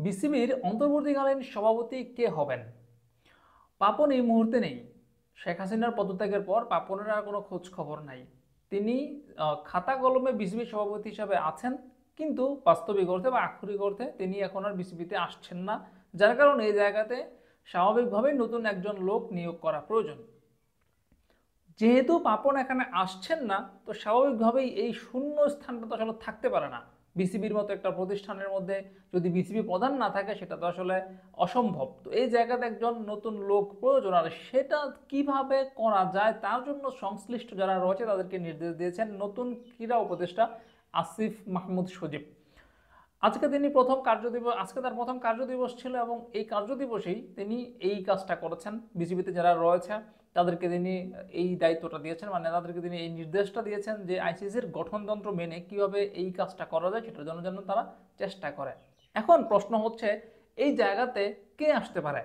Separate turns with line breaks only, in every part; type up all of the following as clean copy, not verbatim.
বিসিবির অন্তর্বর্তীকালীন সভাপতি কে হবেন? পাপন এই মুহূর্তে নেই। শেখ হাসিনার পদত্যাগের পর পাপনের আর কোনো খোঁজ খবর নাই। তিনি খাতা কলমে বিসিবির সভাপতি হিসাবে আছেন, কিন্তু বাস্তবিক অর্থে বা আক্ষরিক অর্থে তিনি এখন আর বিসিবিতে আসছেন না। যার কারণে এই জায়গাতে স্বাভাবিকভাবেই নতুন একজন লোক নিয়োগ করা প্রয়োজন। যেহেতু পাপন এখানে আসছেন না, তো স্বাভাবিকভাবেই এই শূন্য স্থানটা তো আসলে থাকতে পারে না। বিসিবির মতো একটা প্রতিষ্ঠানের মধ্যে যদি বিসিবি প্রধান না থাকে, সেটা তো আসলে অসম্ভব। তো এই জায়গাতে একজন নতুন লোক প্রয়োজন, আর সেটা কিভাবে করা যায় তার জন্য সংশ্লিষ্ট যারা রয়েছে তাদেরকে নির্দেশ দিয়েছেন নতুন ক্রীড়া উপদেষ্টা আসিফ মাহমুদ সজীব। আজকে তার প্রথম কার্যদিবস ছিল, এবং এই কার্যদিবসেই তিনি এই কাজটা করেছেন। বিসিবিতে যারা রয়েছে তাদেরকে তিনি এই দায়িত্বটা দিয়েছেন, মানে তাদেরকে তিনি এই নির্দেশটা দিয়েছেন যে আইসিসির গঠনতন্ত্র মেনে কিভাবে এই কাজটা করা যায় সেটার জন্য যেন তারা চেষ্টা করে। এখন প্রশ্ন হচ্ছে, এই জায়গাতে কে আসতে পারে?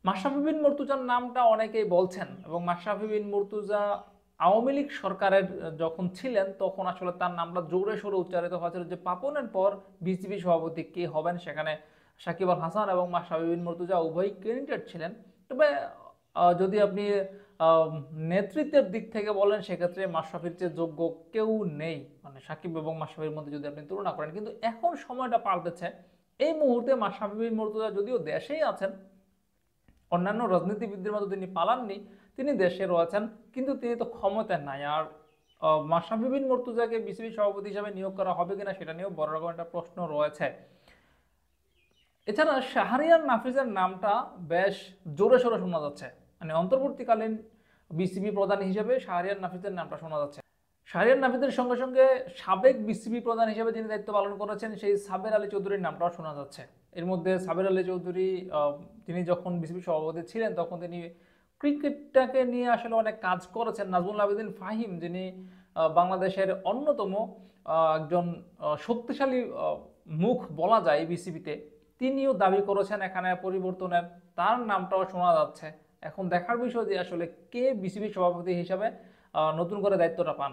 মাশরাফি বিন মুর্তজার নামটা অনেকেই বলছেন, এবং মাশরাফি বিন মুর্তজা আওয়ামী লীগ সরকারের যখন ছিলেন তখন আসলে তার নামটা জোরে সোরে উচ্চারিত হয়েছিল যে পাপনের পর বিসিবি সভাপতি কে হবেন। সেখানে সাকিব আল হাসান এবং মাশরাফি বিন মুর্তজা উভয়ই ক্যান্ডিডেট ছিলেন। তবে যদি আপনি আহ, নেতৃত্বের দিক থেকে বলেন, সেক্ষেত্রে মাশরাফির চেয়ে যোগ্য কেউ নেই, মানে সাকিব এবং মাশরাফির মধ্যে যদি আপনি তুলনা করেন। কিন্তু এখন সময়টা পাল্টেছে। এই মুহূর্তে মাশরাফি বিন মুর্তজা যদিও দেশেই আছেন, অন্যান্য রাজনীতিবিদদের মতো তিনি পালাননি, তিনি দেশে রয়েছেন, কিন্তু তিনি তো ক্ষমতায় নাই। আর মাশরাফি বিন মুর্তজাকে বিসিবি সভাপতি হিসাবে নিয়োগ করা হবে কিনা সেটা নিয়েও বড় রকম একটা প্রশ্ন রয়েছে। এছাড়া শাহরিয়ার নাফিজের নামটা বেশ জোরে সোরে শোনা যাচ্ছে, মানে অন্তর্বর্তীকালীন বিসিবি প্রধান হিসেবে শাহরিয়ার নাফিজের নামটা শোনা যাচ্ছে। শাহরিয়ার নাফিজের সঙ্গে সঙ্গে সাবেক বিসিবি প্রধান হিসেবে যিনি দায়িত্ব পালন করেছেন সেই সাবের আলী চৌধুরীর নামটাও শোনা যাচ্ছে। এর মধ্যে সাবের আলী চৌধুরী তিনি যখন বিসিবি সভাপতি ছিলেন তখন তিনি ক্রিকেটটাকে নিয়ে আসলে অনেক কাজ করেছেন। নাজমুল আবেদিন ফাহিম, যিনি বাংলাদেশের অন্যতম একজন শক্তিশালী মুখ বলা যায় বিসিবিতে, তিনিও দাবি করেছেন এখানে পরিবর্তনের, তার নামটাও শোনা যাচ্ছে। এখন দেখার বিষয় যে আসলে কে বিসিবি সভাপতি হিসাবে নতুন করে দায়িত্বটা পান।